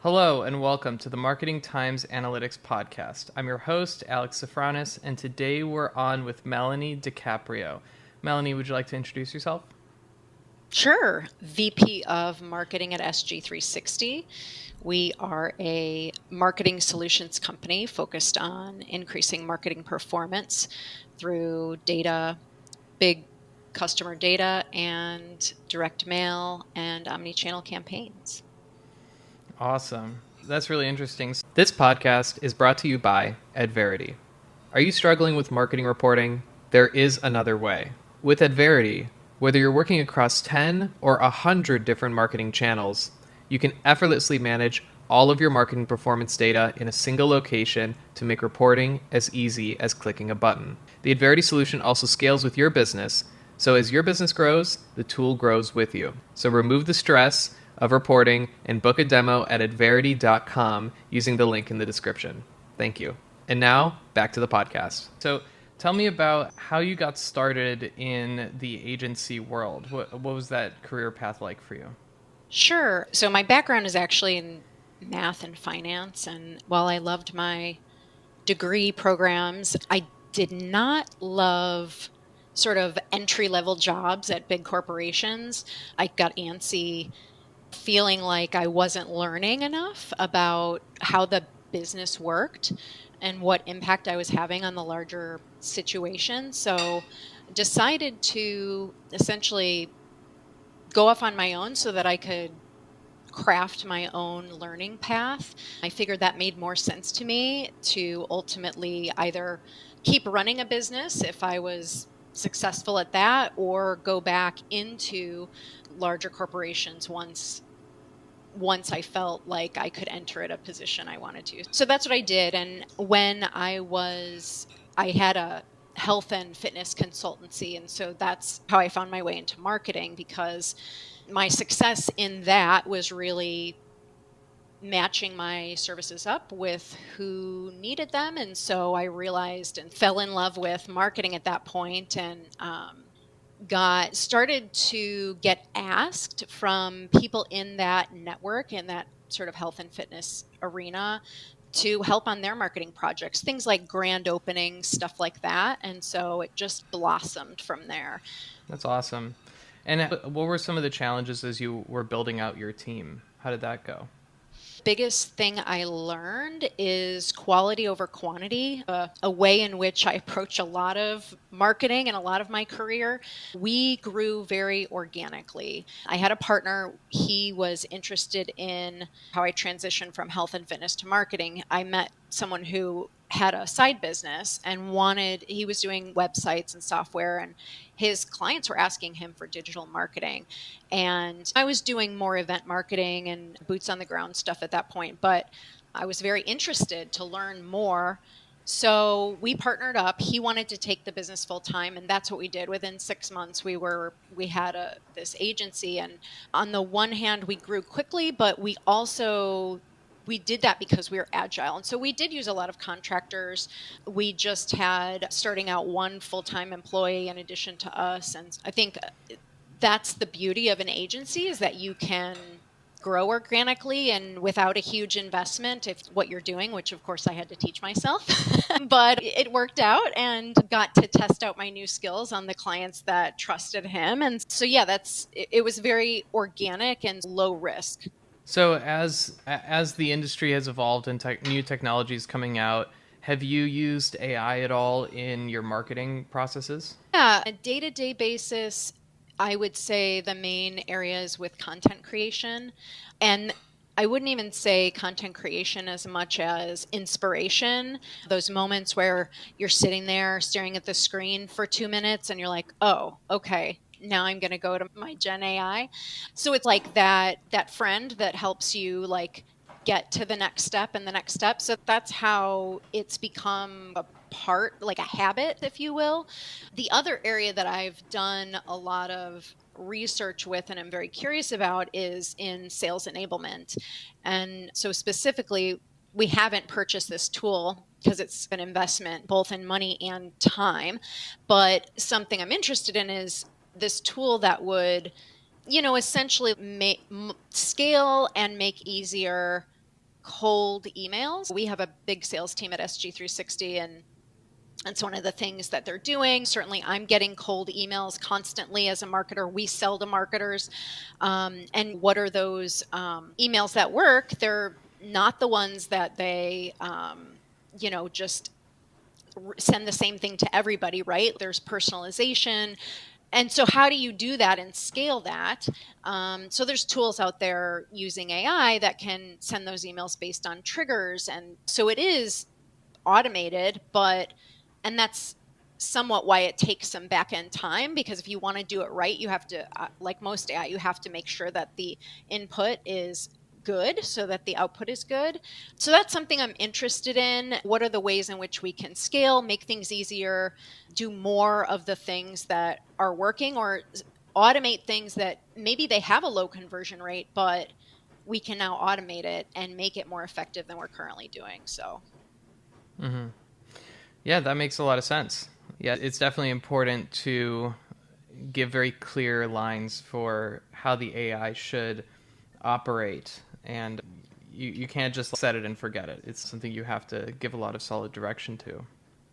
Hello and welcome to the Marketing Times Analytics Podcast. I'm your host, Alex Safranis, and today we're on with Melanie De Caprio. Melanie, would you like to introduce yourself? Sure. VP of Marketing at SG360. We are a marketing solutions company focused on increasing marketing performance through data, big customer data, and direct mail and omni-channel campaigns. Awesome. That's really interesting. This podcast is brought to you by Adverity. Are you struggling with marketing reporting? There is another way. With Adverity, whether you're working across 10 or 100 different marketing channels, you can effortlessly manage all of your marketing performance data in a single location to make reporting as easy as clicking a button. The Adverity solution also scales with your business, so as your business grows, the tool grows with you. So remove the stress of reporting and book a demo at adverity.com using the link in the description. Thank you. And now, back to the podcast. So tell me about how you got started in the agency world. What was that career path like for you? Sure. So my background is actually in math and finance, and while I loved my degree programs, I did not love sort of entry level jobs at big corporations. I got antsy feeling like I wasn't learning enough about how the business worked and what impact I was having on the larger situation. So decided to essentially go off on my own so that I could craft my own learning path. I figured that made more sense to me to ultimately either keep running a business if I was successful at that or go back into larger corporations once I felt like I could enter at a position I wanted to. So that's what I did. And when I had a health and fitness consultancy. And so that's how I found my way into marketing, because my success in that was really matching my services up with who needed them. And so I realized and fell in love with marketing at that point, and got started to get asked from people in that network, in that sort of health and fitness arena, to help on their marketing projects, things like grand openings, stuff like that. And so it just blossomed from there. That's awesome. And what were some of the challenges as you were building out your team? How did that go? Biggest thing I learned is quality over quantity, a way in which I approach a lot of marketing and a lot of my career. We grew very organically. I had a partner, he was interested in how I transitioned from health and fitness to marketing. I met someone who had a side business and he was doing websites and software, and his clients were asking him for digital marketing. And I was doing more event marketing and boots on the ground stuff at that point, but I was very interested to learn more. So we partnered up. He wanted to take the business full time, and that's what we did. Within 6 months, we had this agency, and on the one hand, we grew quickly, but we did that because we were agile. And so we did use a lot of contractors. We just had, starting out, one full-time employee in addition to us. And I think that's the beauty of an agency, is that you can grow organically and without a huge investment if what you're doing, which of course I had to teach myself. But it worked out, and got to test out my new skills on the clients that trusted him. And so yeah, it was very organic and low risk. So as the industry has evolved and new technologies coming out, have you used AI at all in your marketing processes? Yeah, on a day-to-day basis, I would say the main areas with content creation. And I wouldn't even say content creation as much as inspiration. Those moments where you're sitting there staring at the screen for 2 minutes and you're like, oh, okay, now I'm going to go to my Gen AI. So it's like that friend that helps you like get to the next step and the next step. So that's how it's become a part, like a habit, if you will. The other area that I've done a lot of research with and I'm very curious about is in sales enablement. And so specifically, we haven't purchased this tool because it's an investment both in money and time. But something I'm interested in is this tool that would, essentially scale and make easier cold emails. We have a big sales team at SG360, and it's one of the things that they're doing. Certainly, I'm getting cold emails constantly as a marketer. We sell to marketers. And what are those emails that work? They're not the ones that they, just send the same thing to everybody, right? There's personalization. And so how do you do that and scale that? So there's tools out there using AI that can send those emails based on triggers. And so it is automated, and that's somewhat why it takes some back end time, because if you want to do it right, you have to, like most AI, you have to make sure that the input is good so that the output is good. So that's something I'm interested in. What are the ways in which we can scale, make things easier, do more of the things that are working, or automate things that maybe they have a low conversion rate, but we can now automate it and make it more effective than we're currently doing. So Yeah, that makes a lot of sense. Yeah, it's definitely important to give very clear lines for how the AI should operate. And you can't just set it and forget it. It's something you have to give a lot of solid direction to.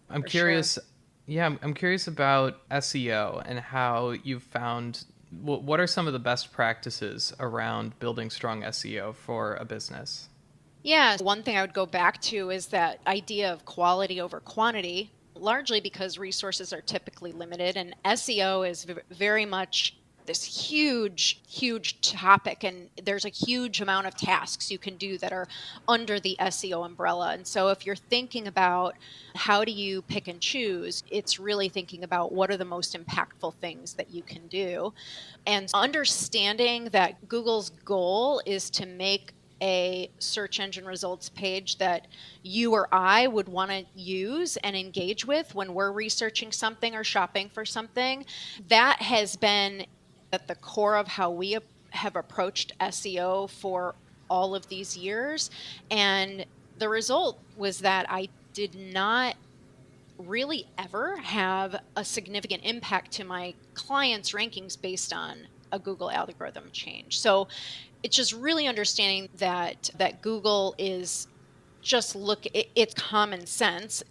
I'm for sure. curious. Yeah, I'm curious about SEO and how you've found. What are some of the best practices around building strong SEO for a business? Yeah, one thing I would go back to is that idea of quality over quantity, largely because resources are typically limited, and SEO is very much this huge, huge topic, and there's a huge amount of tasks you can do that are under the SEO umbrella. And so if you're thinking about how do you pick and choose, it's really thinking about what are the most impactful things that you can do, and understanding that Google's goal is to make a search engine results page that you or I would want to use and engage with when we're researching something or shopping for something. That has been at the core of how we have approached SEO for all of these years. And the result was that I did not really ever have a significant impact to my clients' rankings based on a Google algorithm change. So it's just really understanding that Google is just it's common sense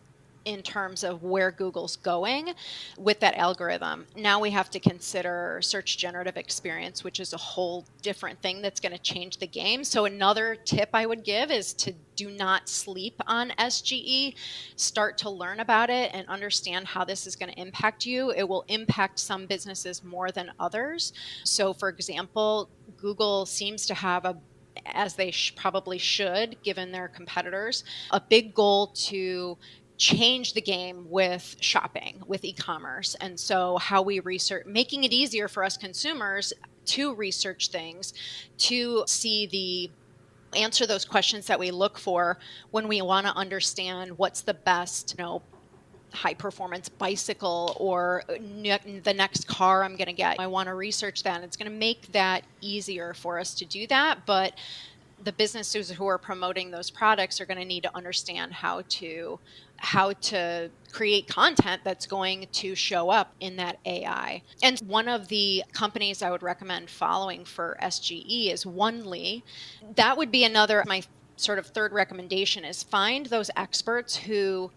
in terms of where Google's going with that algorithm. Now we have to consider search generative experience, which is a whole different thing that's going to change the game. So another tip I would give is to do not sleep on SGE. Start to learn about it and understand how this is going to impact you. It will impact some businesses more than others. So for example, Google seems to have as they probably should, given their competitors, a big goal to change the game with shopping, with e-commerce. And so how we research, making it easier for us consumers to research things, to answer those questions that we look for when we want to understand what's the best, high performance bicycle or the next car I'm going to get. I want to research that. And it's going to make that easier for us to do that. But the businesses who are promoting those products are going to need to understand how to create content that's going to show up in that AI. And one of the companies I would recommend following for SGE is Onely. That would be my sort of third recommendation, is find those experts who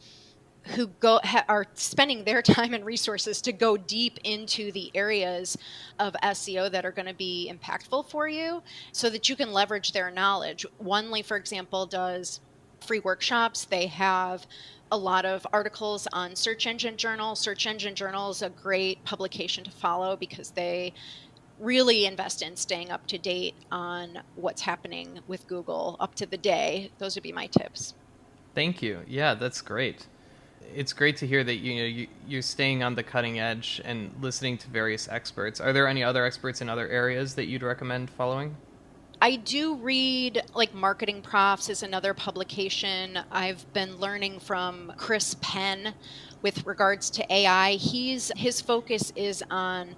are spending their time and resources to go deep into the areas of SEO that are going to be impactful for you so that you can leverage their knowledge. Onely, for example, does free workshops. They have a lot of articles on Search Engine Journal. Search Engine Journal is a great publication to follow because they really invest in staying up to date on what's happening with Google up to the day. Those would be my tips. Thank you. Yeah, that's great. It's great to hear that you're staying on the cutting edge and listening to various experts. Are there any other experts in other areas that you'd recommend following? I do read, like, Marketing Profs is another publication. I've been learning from Chris Penn with regards to AI. His focus is on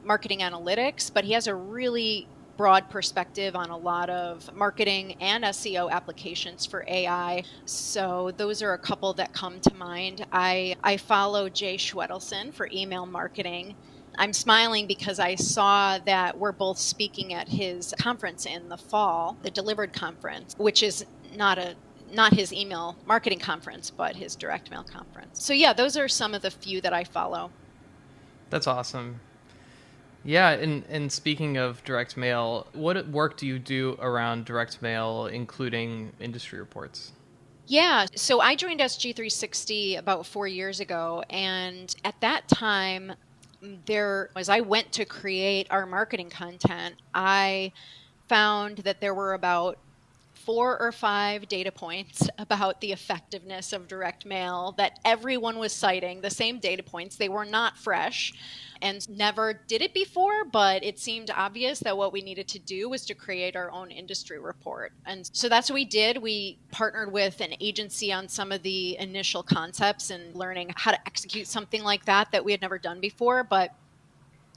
marketing analytics, but he has a really broad perspective on a lot of marketing and SEO applications for AI. So those are a couple that come to mind. I follow Jay Schwedelson for email marketing. I'm smiling because I saw that we're both speaking at his conference in the fall, the Delivered conference, which is not his email marketing conference, but his direct mail conference. So yeah, those are some of the few that I follow. That's awesome. Yeah, and speaking of direct mail, what work do you do around direct mail, including industry reports? Yeah, so I joined SG360 about 4 years ago, and at that time, as I went to create our marketing content, I found that there were about 4 or 5 data points about the effectiveness of direct mail that everyone was citing, the same data points. They were not fresh and never did it before, but it seemed obvious that what we needed to do was to create our own industry report. And so that's what we did. We partnered with an agency on some of the initial concepts and learning how to execute something like that we had never done before. But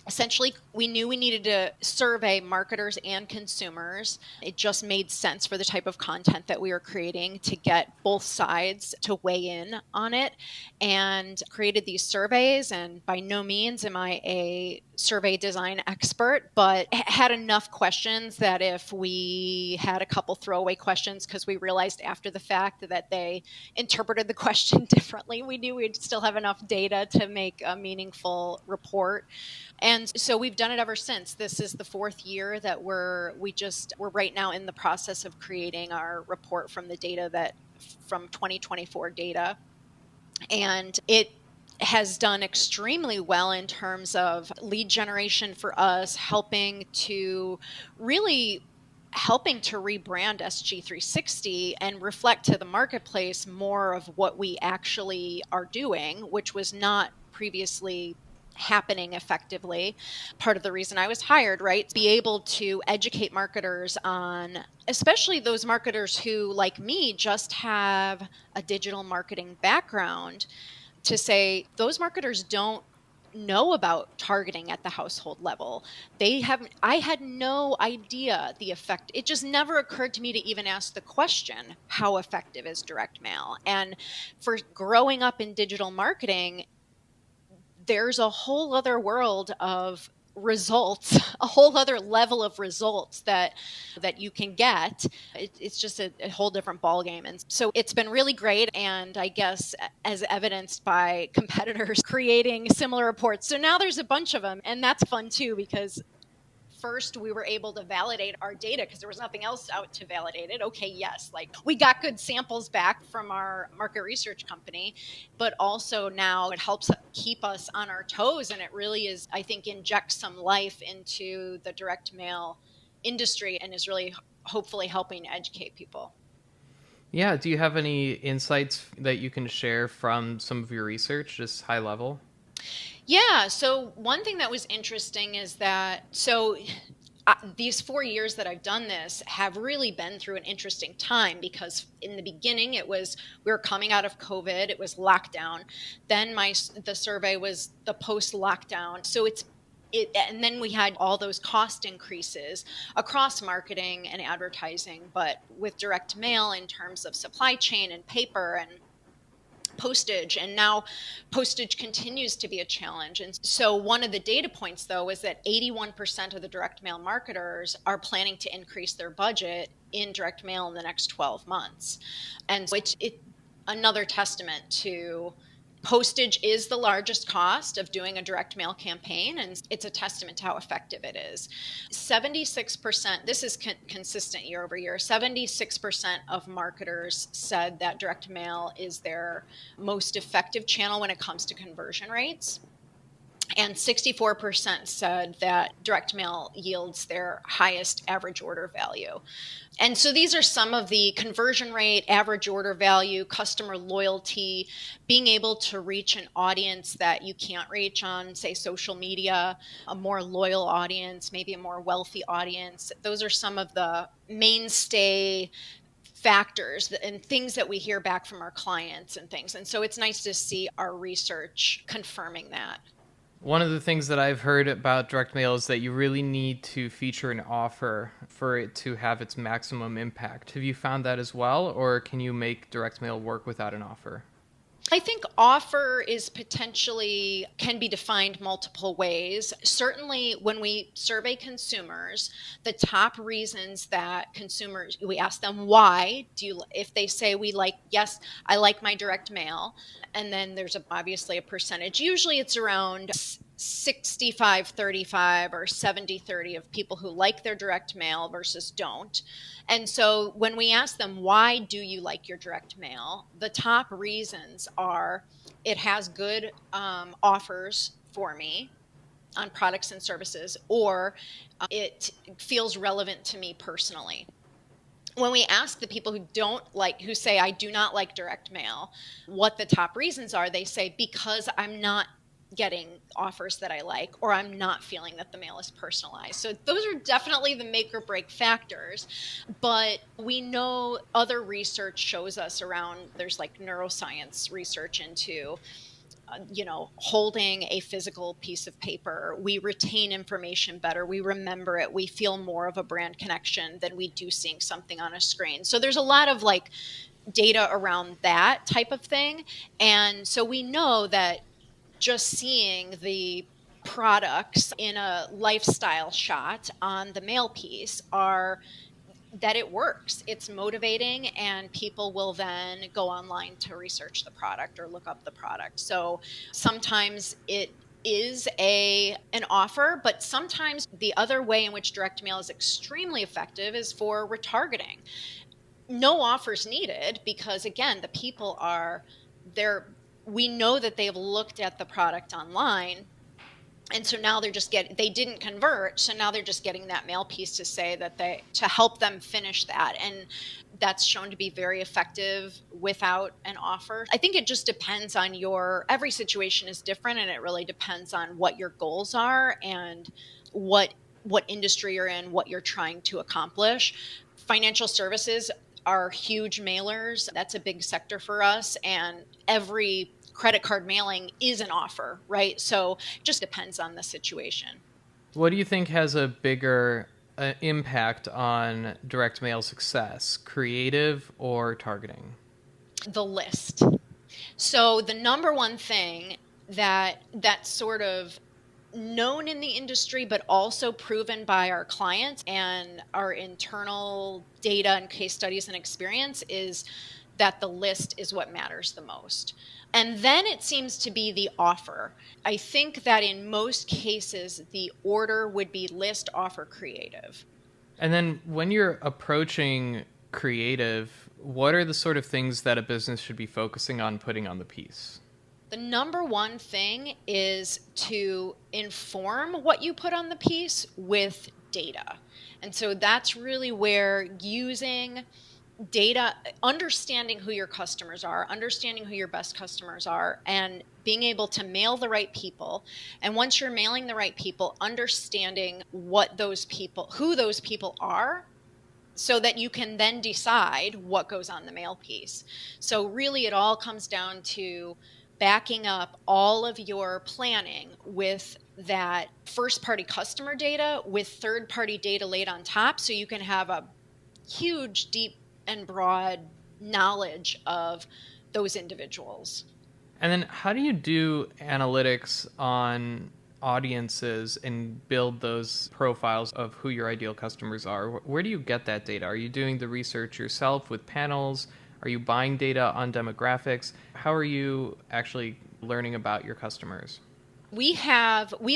essentially, we knew we needed to survey marketers and consumers. It just made sense for the type of content that we were creating to get both sides to weigh in on it, and created these surveys. And by no means am I a survey design expert, but had enough questions that if we had a couple throwaway questions, because we realized after the fact that they interpreted the question differently, we knew we'd still have enough data to make a meaningful report. And so we've done it ever since. This is the 4th year that we're right now in the process of creating our report from the data from 2024 data. And it has done extremely well in terms of lead generation for us, helping to rebrand SG360 and reflect to the marketplace more of what we actually are doing, which was not previously happening effectively. Part of the reason I was hired, right? Be able to educate marketers on, especially those marketers who, like me, just have a digital marketing background, to say those marketers don't know about targeting at the household level. I had no idea the effect. It just never occurred to me to even ask the question, how effective is direct mail? And for growing up in digital marketing, there's a whole other world of results, a whole other level of results that you can get. It's just a whole different ballgame. And so it's been really great, and I guess as evidenced by competitors creating similar reports. So now there's a bunch of them, and that's fun too, because first we were able to validate our data because there was nothing else out to validate it. Okay, yes, like we got good samples back from our market research company, but also now it helps keep us on our toes, and it really is, I think, injects some life into the direct mail industry and is really hopefully helping educate people. Yeah, do you have any insights that you can share from some of your research, just high level? Yeah. So one thing that was interesting is that, these 4 years that I've done this have really been through an interesting time, because in the beginning we were coming out of COVID, it was lockdown. Then the survey was the post lockdown. So and then we had all those cost increases across marketing and advertising, but with direct mail in terms of supply chain and paper and postage, and now postage continues to be a challenge. And so one of the data points, though, is that 81% of the direct mail marketers are planning to increase their budget in direct mail in the next 12 months. And so it another testament to postage is the largest cost of doing a direct mail campaign, and it's a testament to how effective it is. 76%, this is consistent year over year, 76% of marketers said that direct mail is their most effective channel when it comes to conversion rates. And 64% said that direct mail yields their highest average order value. And so these are some of the conversion rate, average order value, customer loyalty, being able to reach an audience that you can't reach on, say, social media, a more loyal audience, maybe a more wealthy audience. Those are some of the mainstay factors and things that we hear back from our clients and things. And so it's nice to see our research confirming that. One of the things that I've heard about direct mail is that you really need to feature an offer for it to have its maximum impact. Have you found that as well, or can you make direct mail work without an offer? I think offer is potentially can be defined multiple ways. Certainly, when we survey consumers, the top reasons that consumers, we ask them why do you, if they say we like, yes, I like my direct mail, and then there's obviously a percentage. Usually it's around 65-35 or 70-30 of people who like their direct mail versus don't. And so when we ask them, why do you like your direct mail? The top reasons are it has good offers for me on products and services, or it feels relevant to me personally. When we ask the people who say, I do not like direct mail, what the top reasons are, they say, because I'm not getting offers that I like, or I'm not feeling that the mail is personalized. So those are definitely the make or break factors. But we know other research shows us around, there's like neuroscience research into holding a physical piece of paper, we retain information better, we remember it, we feel more of a brand connection than we do seeing something on a screen. So there's a lot of like data around that type of thing. And so we know that just seeing the products in a lifestyle shot on the mail piece are that it works. It's motivating, and people will then go online to research the product or look up the product. So sometimes it is an offer, but sometimes the other way in which direct mail is extremely effective is for retargeting. No offers needed, because again, the people are there. We know that they've looked at the product online, and so now they didn't convert, so now they're just getting that mail piece to say that to help them finish that, and that's shown to be very effective without an offer. I think it just depends on every situation is different, and it really depends on what your goals are and what industry you're in, what you're trying to accomplish. Financial services are huge mailers. That's a big sector for us, and every credit card mailing is an offer, right? So it just depends on the situation. What do you think has a bigger impact on direct mail success, creative or targeting? The list. So the number one thing that's sort of known in the industry, but also proven by our clients and our internal data and case studies and experience, is that the list is what matters the most. And then it seems to be the offer. I think that in most cases, the order would be list, offer, creative. And then when you're approaching creative, what are the sort of things that a business should be focusing on putting on the piece? The number one thing is to inform what you put on the piece with data. And so that's really where using data, understanding who your customers are, understanding who your best customers are, and being able to mail the right people. And once you're mailing the right people, understanding who those people are, so that you can then decide what goes on the mail piece. So really it all comes down to backing up all of your planning with that first party customer data with third party data laid on top, so you can have a huge, deep and broad knowledge of those individuals. And then how do you do analytics on audiences and build those profiles of who your ideal customers are? Where do you get that data? Are you doing the research yourself with panels? Are you buying data on demographics? How are you actually learning about your customers? We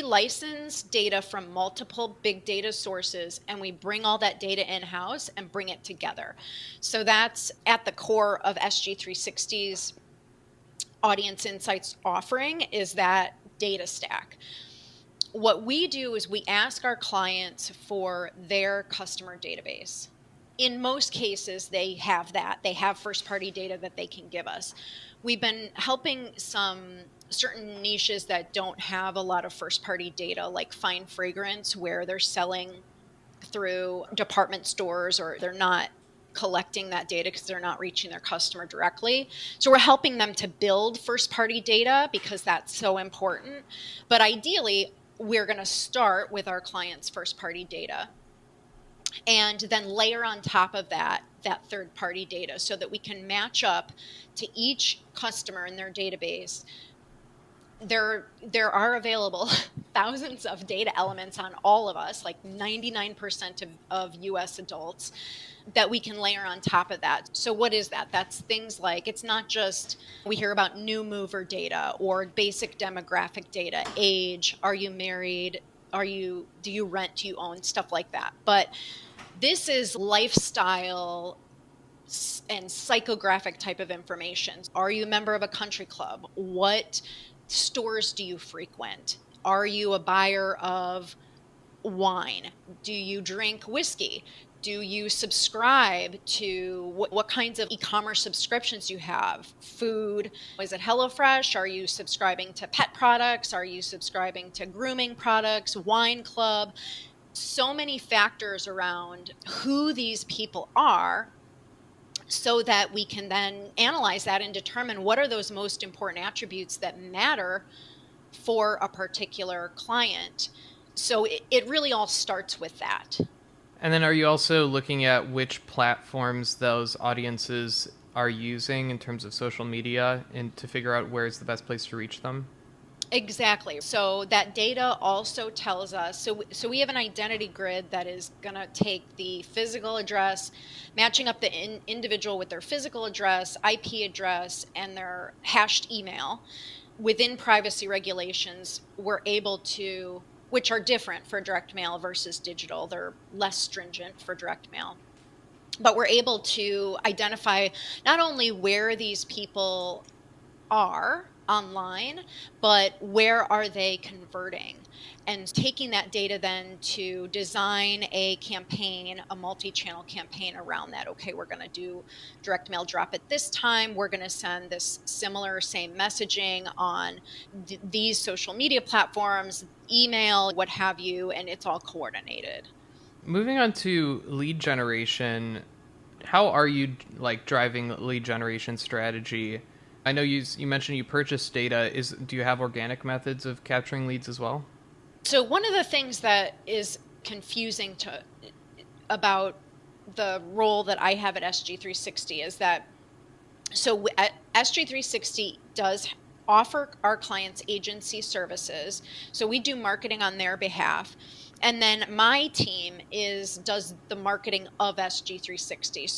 license data from multiple big data sources, and we bring all that data in-house and bring it together. So that's at the core of SG360's audience insights offering, is that data stack. What we do is we ask our clients for their customer database. In most cases, they have that. They have first-party data that they can give us. We've been helping some certain niches that don't have a lot of first-party data, like fine fragrance, where they're selling through department stores, or they're not collecting that data because they're not reaching their customer directly. So we're helping them to build first-party data because that's so important. But ideally, we're going to start with our clients' first-party data. and then layer on top of that third-party data so that we can match up to each customer in their database. There are available thousands of data elements on all of us, like 99% of US adults, that we can layer on top of that. So what is that? That's things like, it's not just, we hear about new mover data or basic demographic data, age, are you married, do you rent, do you own, stuff like that. But this is lifestyle and psychographic type of information. Are you a member of a country club? What stores do you frequent? Are you a buyer of wine? Do you drink whiskey? Do you subscribe to what kinds of e-commerce subscriptions you have? Food, is it HelloFresh? Are you subscribing to pet products? Are you subscribing to grooming products, wine club? So many factors around who these people are, so that we can then analyze that and determine what are those most important attributes that matter for a particular client. So it really all starts with that. And then are you also looking at which platforms those audiences are using in terms of social media and to figure out where's the best place to reach them? Exactly. So that data also tells us, so we have an identity grid that is going to take the physical address, matching up the individual with their physical address, IP address, and their hashed email. Within privacy regulations, we're able to, which are different for direct mail versus digital. They're less stringent for direct mail. But we're able to identify not only where these people are online, but where are they converting, and taking that data then to design a campaign, a multi-channel campaign around that. Okay, we're going to do direct mail drop at this time. We're going to send this similar same messaging on these social media platforms, email, what have you, and it's all coordinated. Moving on to lead generation, how are you like driving lead generation strategy? I know you mentioned you purchase data. Do you have organic methods of capturing leads as well? So one of the things that is confusing about the role that I have at SG360 is that, so SG360 does offer our clients agency services. So we do marketing on their behalf. And then my team does the marketing of SG360.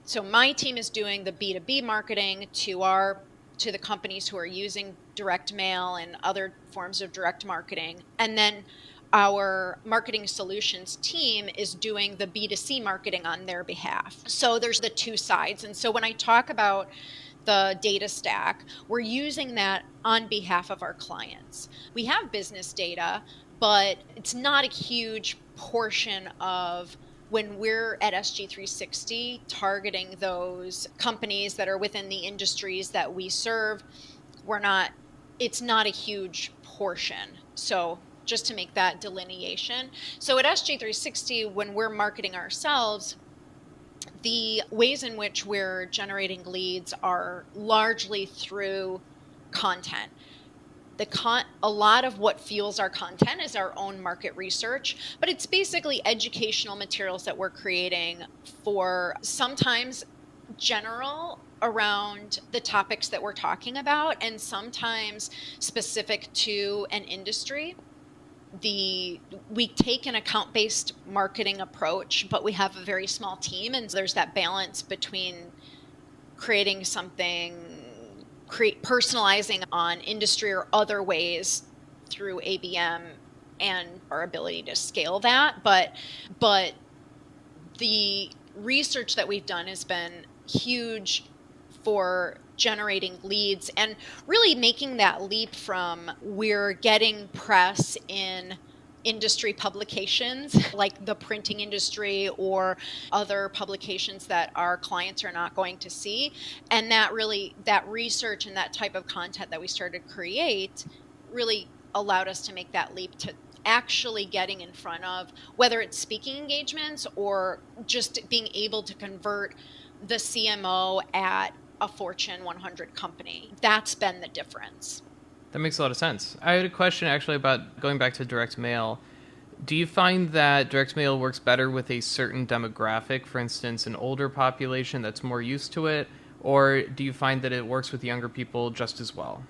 So my team is doing the B2B marketing to the companies who are using direct mail and other forms of direct marketing. And then our marketing solutions team is doing the B2C marketing on their behalf. So there's the two sides. And so when I talk about the data stack, we're using that on behalf of our clients. We have business data, but it's not a huge portion of when we're at SG360 targeting those companies that are within the industries that we serve. It's not a huge portion. So just to make that delineation. So at SG360, when we're marketing ourselves, the ways in which we're generating leads are largely through content. A lot of what fuels our content is our own market research, but it's basically educational materials that we're creating for sometimes general around the topics that we're talking about, and sometimes specific to an industry. We take an account-based marketing approach, but we have a very small team, and there's that balance between creating something, personalizing on industry or other ways through ABM, and our ability to scale that. But the research that we've done has been huge for generating leads and really making that leap from we're getting press in industry publications like the printing industry or other publications that our clients are not going to see. And that research and that type of content that we started to create really allowed us to make that leap to actually getting in front of, whether it's speaking engagements or just being able to convert the CMO at a Fortune 100 company. That's been the difference. That makes a lot of sense. I had a question actually about going back to direct mail. Do you find that direct mail works better with a certain demographic, for instance, an older population that's more used to it, or do you find that it works with younger people just as well?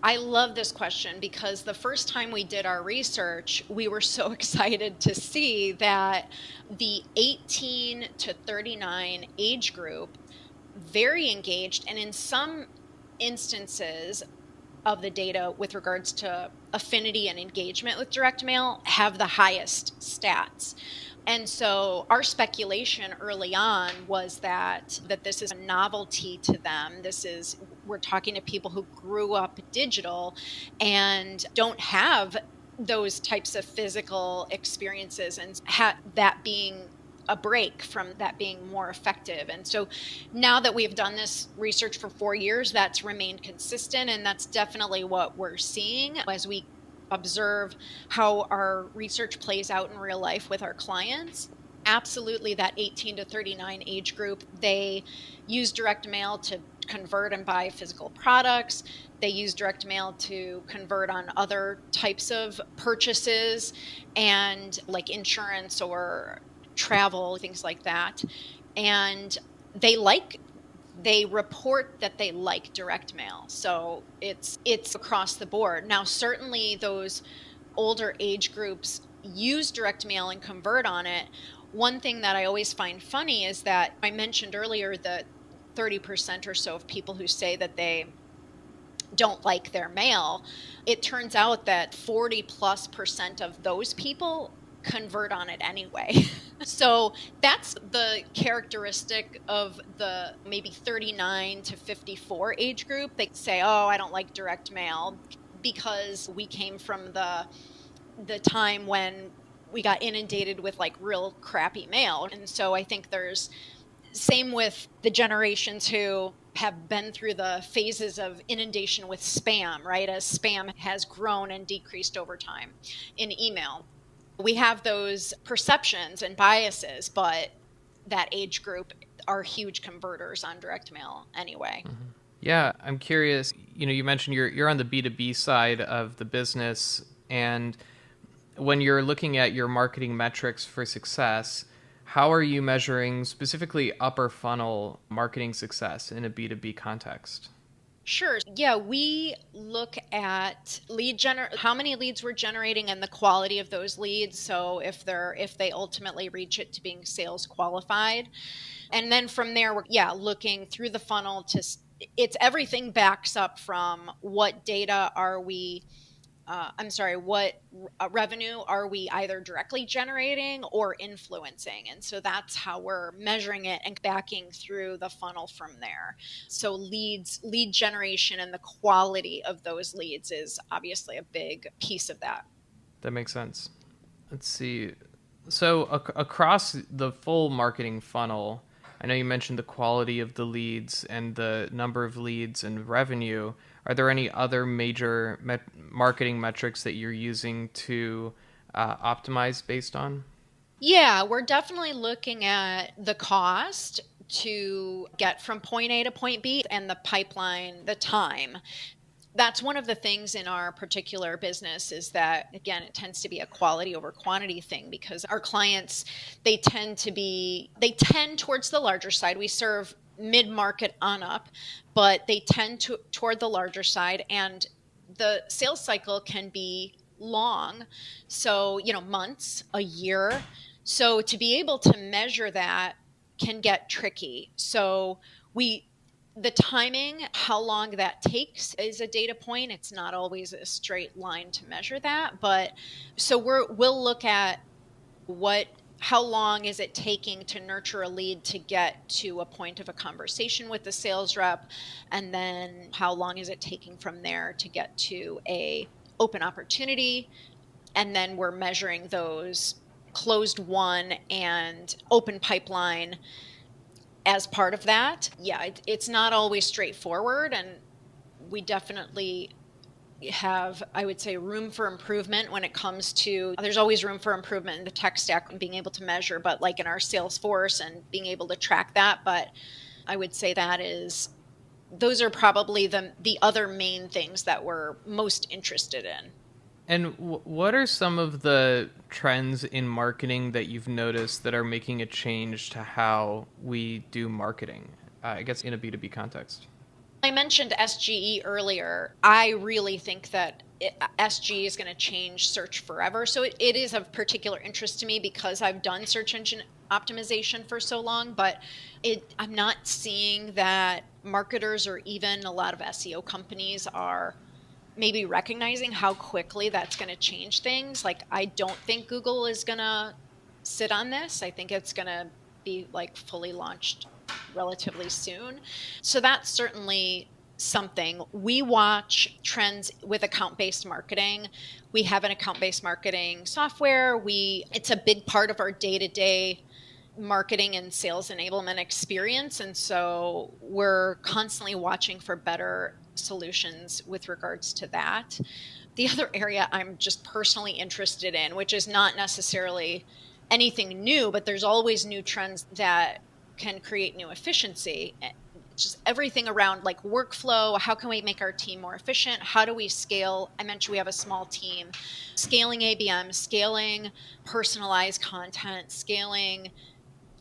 I love this question because the first time we did our research, we were so excited to see that the 18 to 39 age group, very engaged, and in some instances of the data with regards to affinity and engagement with direct mail, have the highest stats. And so our speculation early on was that this is a novelty to them. We're talking to people who grew up digital and don't have those types of physical experiences, and that being a break from that being more effective. And so now that we've done this research for 4 years, that's remained consistent. And that's definitely what we're seeing as we observe how our research plays out in real life with our clients. Absolutely, that 18 to 39 age group, they use direct mail to convert and buy physical products. They use direct mail to convert on other types of purchases, and like insurance or travel, things like that. And they report that they like direct mail. So it's across the board. Now, certainly those older age groups use direct mail and convert on it. One thing that I always find funny is that I mentioned earlier that 30% or so of people who say that they don't like their mail. It turns out that 40+% of those people convert on it anyway. So that's the characteristic of the maybe 39 to 54 age group. They say, oh, I don't like direct mail because we came from the time when we got inundated with like real crappy mail. And so I think there's same with the generations who have been through the phases of inundation with spam, right? As spam has grown and decreased over time in email. We have those perceptions and biases, but that age group are huge converters on direct mail anyway. Yeah, I'm curious. You mentioned you're on the B2B side of the business, and when you're looking at your marketing metrics for success, how are you measuring specifically upper funnel marketing success in a B2B context? Sure. Yeah, we look at how many leads we're generating and the quality of those leads. So if they ultimately reach it to being sales qualified. And then from there, we're looking through the funnel it's everything backs up from what data are we what revenue are we either directly generating or influencing? And so that's how we're measuring it and backing through the funnel from there. So lead generation and the quality of those leads is obviously a big piece of that. That makes sense. Let's see. So across the full marketing funnel, I know you mentioned the quality of the leads and the number of leads and revenue. Are there any other major marketing metrics that you're using to optimize based on? Yeah, we're definitely looking at the cost to get from point A to point B and the pipeline, the time. That's one of the things in our particular business is that, again, it tends to be a quality over quantity thing because our clients, they tend towards the larger side. We serve mid-market on up, but they tend toward the larger side, and the sales cycle can be long. So, months, a year. So to be able to measure that can get tricky. So the timing, how long that takes is a data point. It's not always a straight line to measure that, but so we'll look at how long is it taking to nurture a lead to get to a point of a conversation with the sales rep, and then how long is it taking from there to get to a open opportunity, and then we're measuring those closed won and open pipeline as part of that. Yeah, it's not always straightforward, and we definitely have, I would say, room for improvement when it comes to, there's always room for improvement in the tech stack and being able to measure, but like in our Salesforce and being able to track that. But I would say those are probably the other main things that we're most interested in. And what are some of the trends in marketing that you've noticed that are making a change to how we do marketing? I guess in a B2B context. I mentioned SGE earlier. I really think that SGE is going to change search forever. So it is of particular interest to me because I've done search engine optimization for so long, but I'm not seeing that marketers or even a lot of SEO companies are maybe recognizing how quickly that's going to change things. Like, I don't think Google is going to sit on this. I think it's going to be like fully launched relatively soon. So that's certainly something. We watch trends with account-based marketing. We have an account-based marketing software. It's a big part of our day-to-day marketing and sales enablement experience. And so we're constantly watching for better solutions with regards to that. The other area I'm just personally interested in, which is not necessarily anything new, but there's always new trends that can create new efficiency. Just everything around like workflow. How can we make our team more efficient? How do we scale? I mentioned we have a small team. Scaling ABM, scaling personalized content, scaling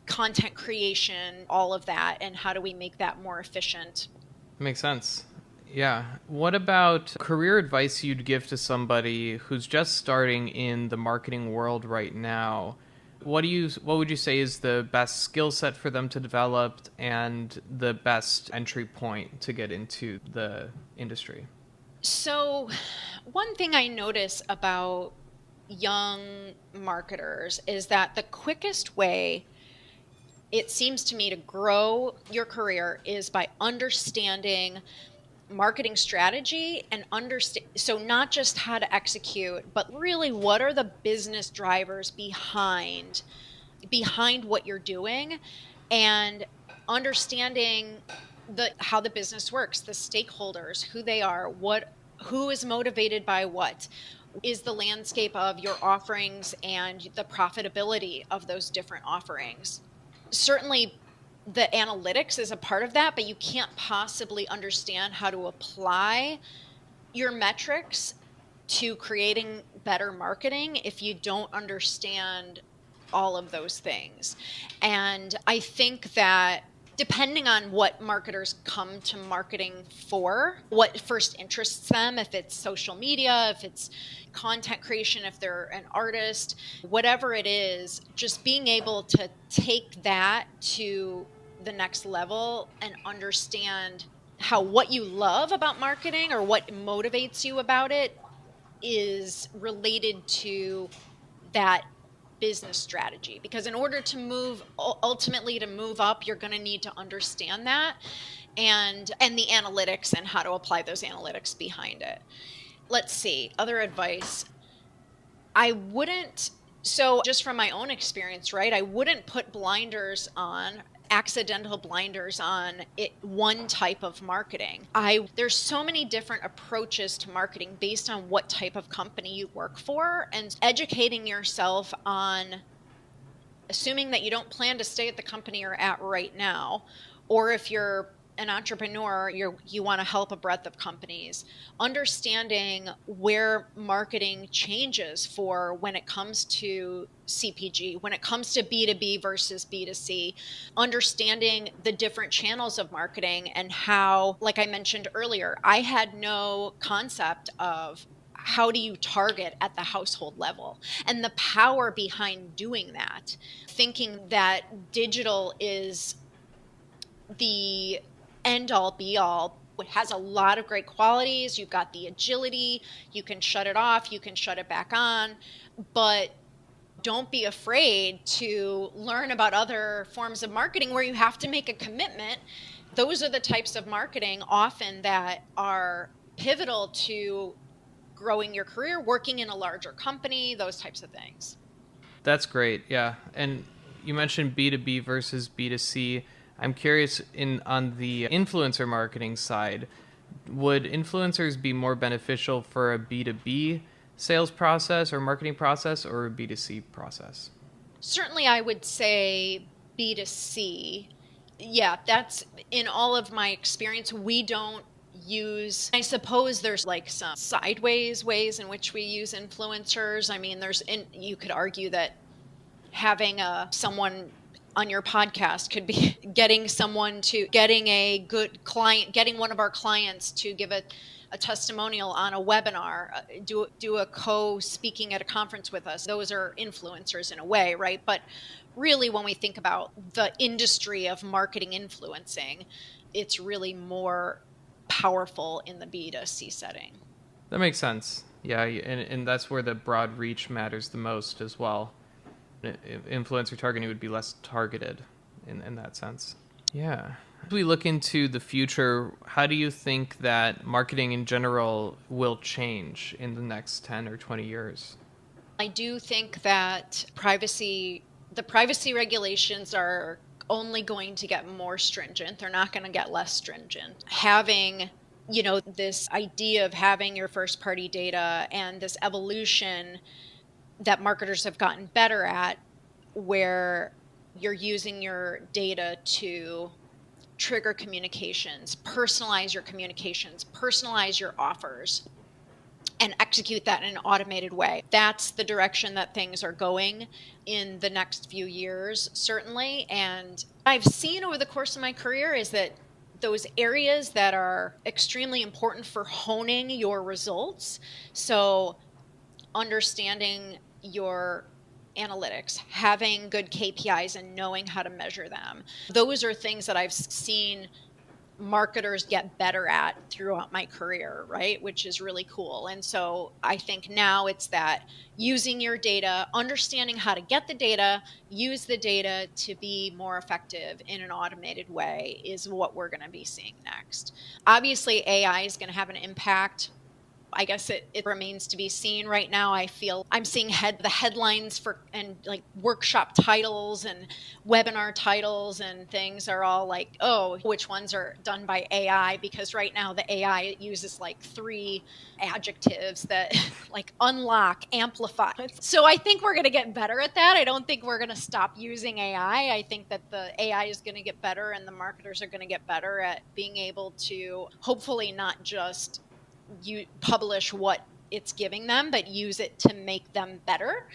content creation, all of that, and how do we make that more efficient? Makes sense. Yeah. What about career advice you'd give to somebody who's just starting in the marketing world right now? What would you say is the best skill set for them to develop and the best entry point to get into the industry? So, one thing I notice about young marketers is that the quickest way, it seems to me, to grow your career is by understanding marketing strategy and understand, so not just how to execute, but really what are the business drivers behind what you're doing, and understanding how the business works, the stakeholders, who they are, who is motivated by what, is the landscape of your offerings and the profitability of those different offerings. Certainly the analytics is a part of that, but you can't possibly understand how to apply your metrics to creating better marketing if you don't understand all of those things. And I think that depending on what marketers come to marketing for, what first interests them, if it's social media, if it's content creation, if they're an artist, whatever it is, just being able to take that to the next level and understand how what you love about marketing or what motivates you about it is related to that business strategy. Because in order to ultimately move up, you're going to need to understand that and the analytics and how to apply those analytics behind it. Let's see, other advice. I wouldn't, so just from my own experience, right? I wouldn't put accidental blinders on one type of marketing. There's so many different approaches to marketing based on what type of company you work for, and educating yourself on, assuming that you don't plan to stay at the company you're at right now, or if you're an entrepreneur, you want to help a breadth of companies, understanding where marketing changes for when it comes to CPG, when it comes to B2B versus B2C, understanding the different channels of marketing and how, like I mentioned earlier, I had no concept of how do you target at the household level and the power behind doing that, thinking that digital is the end all be all. It has a lot of great qualities. You've got the agility, you can shut it off, you can shut it back on, but don't be afraid to learn about other forms of marketing where you have to make a commitment. Those are the types of marketing often that are pivotal to growing your career, working in a larger company, those types of things. That's great. Yeah. And you mentioned B2B versus B2C. I'm curious on the influencer marketing side, would influencers be more beneficial for a B2B sales process or marketing process or a B2C process? Certainly, I would say B2C. Yeah, that's in all of my experience. We don't use, I suppose there's like some sideways ways in which we use influencers. I mean, you could argue that having someone on your podcast could be getting a good client, getting one of our clients to give a testimonial on a webinar, do a co-speaking at a conference with us. Those are influencers in a way, right? But really, when we think about the industry of marketing influencing, it's really more powerful in the B2C setting. That makes sense. Yeah, and that's where the broad reach matters the most as well. Influencer targeting would be less targeted in that sense. Yeah. As we look into the future, how do you think that marketing in general will change in the next 10 or 20 years? I do think that the privacy regulations are only going to get more stringent. They're not going to get less stringent. Having, this idea of having your first party data and this evolution that marketers have gotten better at, where you're using your data to trigger communications, personalize your communications, personalize your offers, and execute that in an automated way. That's the direction that things are going in the next few years, certainly. And I've seen over the course of my career is that those areas that are extremely important for honing your results, so understanding your analytics, having good KPIs and knowing how to measure them, those are things that I've seen marketers get better at throughout my career, right? Which is really cool. And so I think now it's that using your data, understanding how to get the data, use the data to be more effective in an automated way is what we're going to be seeing next. Obviously, AI is going to have an impact. I guess it remains to be seen. Right now, I feel I'm seeing the headlines and like workshop titles and webinar titles and things are all like, oh, which ones are done by AI? Because right now the AI uses like 3 adjectives that like unlock, amplify. So I think we're going to get better at that. I don't think we're going to stop using AI. I think that the AI is going to get better and the marketers are going to get better at being able to hopefully not just you publish what it's giving them, but use it to make them better,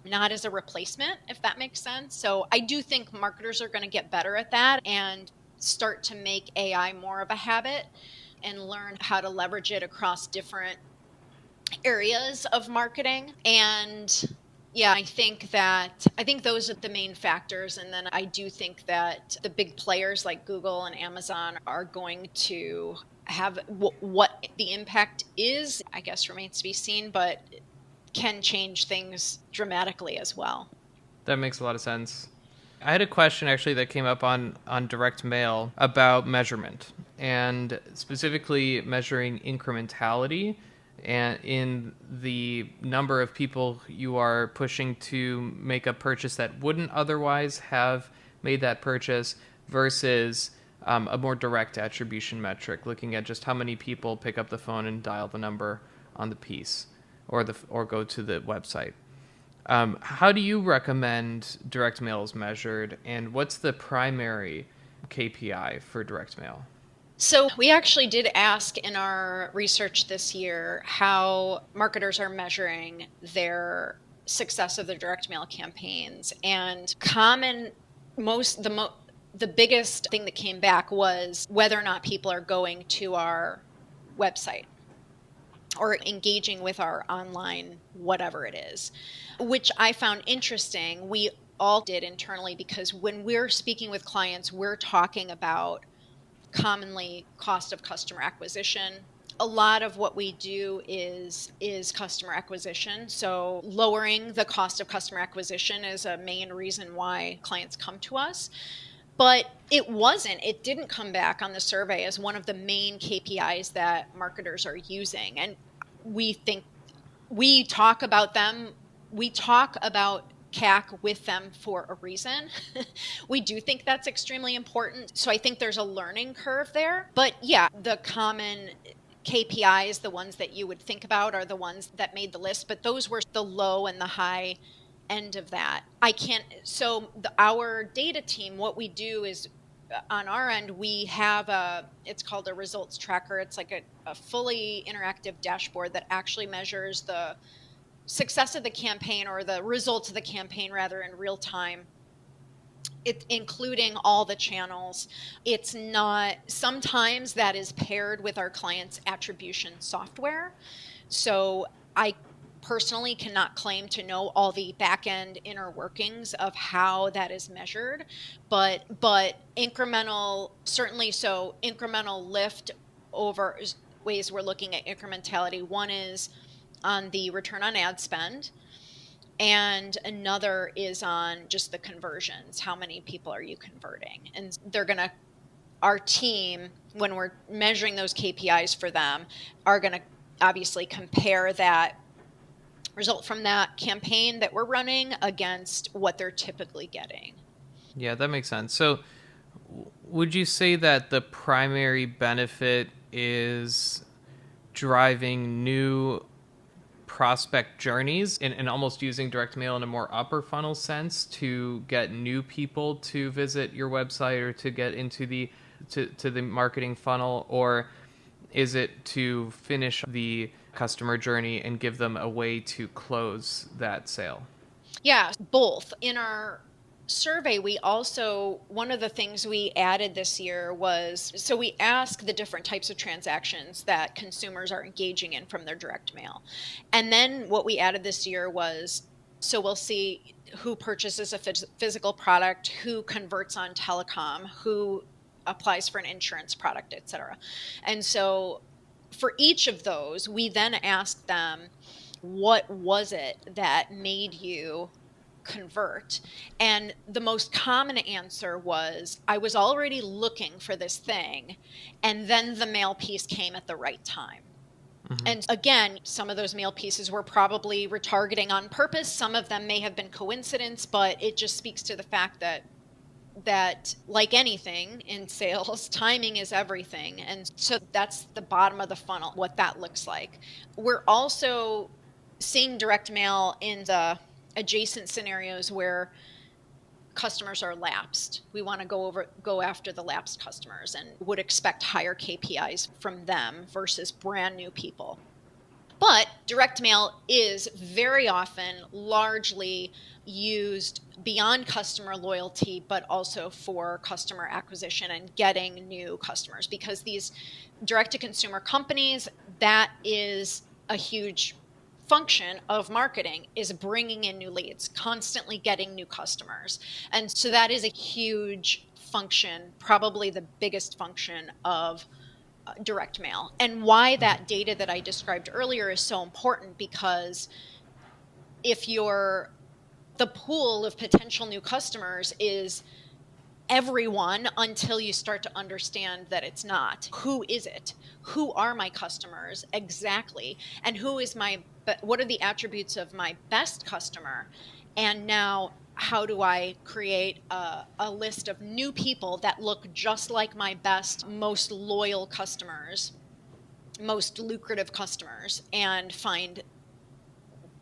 not as a replacement, if that makes sense. So I do think marketers are going to get better at that and start to make AI more of a habit and learn how to leverage it across different areas of marketing. And yeah, I think those are the main factors. And then I do think that the big players like Google and Amazon are going to have what the impact is, I guess remains to be seen, but can change things dramatically as well. That makes a lot of sense. I had a question actually that came up on direct mail about measurement and specifically measuring incrementality and in the number of people you are pushing to make a purchase that wouldn't otherwise have made that purchase versus a more direct attribution metric, looking at just how many people pick up the phone and dial the number on the piece or go to the website. How do you recommend direct mail is measured, and what's the primary KPI for direct mail? So we actually did ask in our research this year how marketers are measuring their success of their direct mail campaigns, and the biggest thing that came back was whether or not people are going to our website or engaging with our online whatever it is, which I found interesting. We all did internally, because when we're speaking with clients, we're talking about commonly cost of customer acquisition. A lot of what we do is customer acquisition. So lowering the cost of customer acquisition is a main reason why clients come to us. But it didn't come back on the survey as one of the main KPIs that marketers are using. And we talk about CAC with them for a reason. We do think that's extremely important. So I think there's a learning curve there. But yeah, the common KPIs, the ones that you would think about, are the ones that made the list. But those were the low and the high end of that. Our data team, what we do is on our end, we have it's called a results tracker. It's like a fully interactive dashboard that actually measures the success of the campaign, or the results of the campaign rather, in real time. It including all the channels. It's not, sometimes that is paired with our clients' attribution software. So I personally cannot claim to know all the back end inner workings of how that is measured, but incremental, certainly. So incremental lift over ways we're looking at incrementality. One is on the return on ad spend, and another is on just the conversions. How many people are you converting? And our team, when we're measuring those KPIs for them, are going to obviously compare that result from that campaign that we're running against what they're typically getting. Yeah, that makes sense. So, would you say that the primary benefit is driving new prospect journeys and almost using direct mail in a more upper funnel sense to get new people to visit your website or to get into to the marketing funnel? Or is it to finish the customer journey and give them a way to close that sale? Yeah, both. In our survey, we also, one of the things we added this year was, so we ask the different types of transactions that consumers are engaging in from their direct mail. And then what we added this year was, so we'll see who purchases a physical product, who converts on telecom, who applies for an insurance product, et cetera. And so for each of those, we then asked them, what was it that made you convert? And the most common answer was, I was already looking for this thing, and then the mail piece came at the right time. Mm-hmm. And again, some of those mail pieces were probably retargeting on purpose. Some of them may have been coincidence, but it just speaks to the fact that like anything in sales, timing is everything. And so that's the bottom of the funnel, what that looks like. We're also seeing direct mail in the adjacent scenarios where customers are lapsed. We want to go after the lapsed customers and would expect higher KPIs from them versus brand new people. But direct mail is very often largely used beyond customer loyalty, but also for customer acquisition and getting new customers, because these direct-to-consumer companies, that is a huge function of marketing, is bringing in new leads, constantly getting new customers. And so that is a huge function, probably the biggest function of direct mail. And why that data that I described earlier is so important, because if the pool of potential new customers is everyone until you start to understand that it's not. Who is it? Who are my customers exactly? And what are the attributes of my best customer? And now, how do I create a list of new people that look just like my best, most loyal customers, most lucrative customers, and find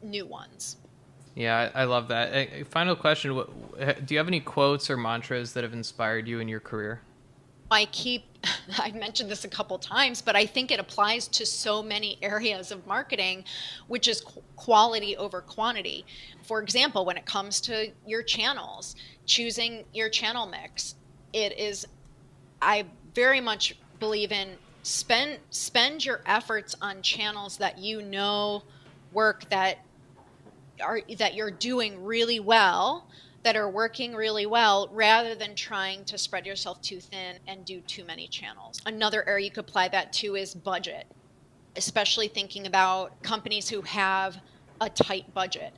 new ones? Yeah, I love that. Final question. Do you have any quotes or mantras that have inspired you in your career? I've mentioned this a couple times, but I think it applies to so many areas of marketing, which is quality over quantity. For example, when it comes to your channels, choosing your channel mix, I very much believe in spend your efforts on channels that you know work, that you're doing really well, that are working really well, rather than trying to spread yourself too thin and do too many channels. Another area you could apply that to is budget, especially thinking about companies who have a tight budget.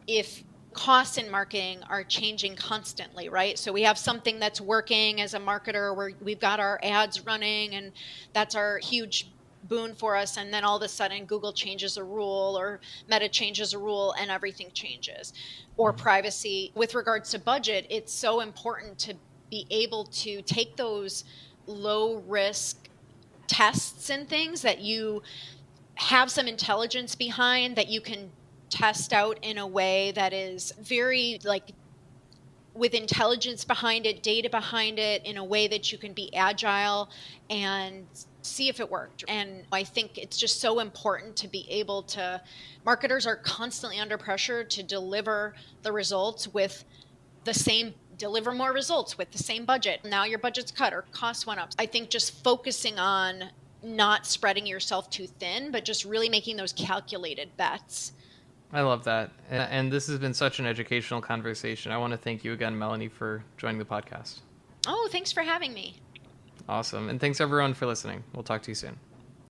If costs in marketing are changing constantly, right? So we have something that's working as a marketer where we've got our ads running, and that's our huge boon for us, and then all of a sudden Google changes a rule, or Meta changes a rule, and everything changes. Or privacy. With regards to budget, it's so important to be able to take those low risk tests and things that you have some intelligence behind, that you can test out in a way that is very with intelligence behind it, data behind it, in a way that you can be agile and see if it worked. And I think it's just so important to be able to, marketers are constantly under pressure to deliver the results with deliver more results with the same budget. Now your budget's cut or costs went up. I think just focusing on not spreading yourself too thin, but just really making those calculated bets. I love that. And this has been such an educational conversation. I want to thank you again, Melanie, for joining the podcast. Oh, thanks for having me. Awesome. And thanks everyone for listening. We'll talk to you soon.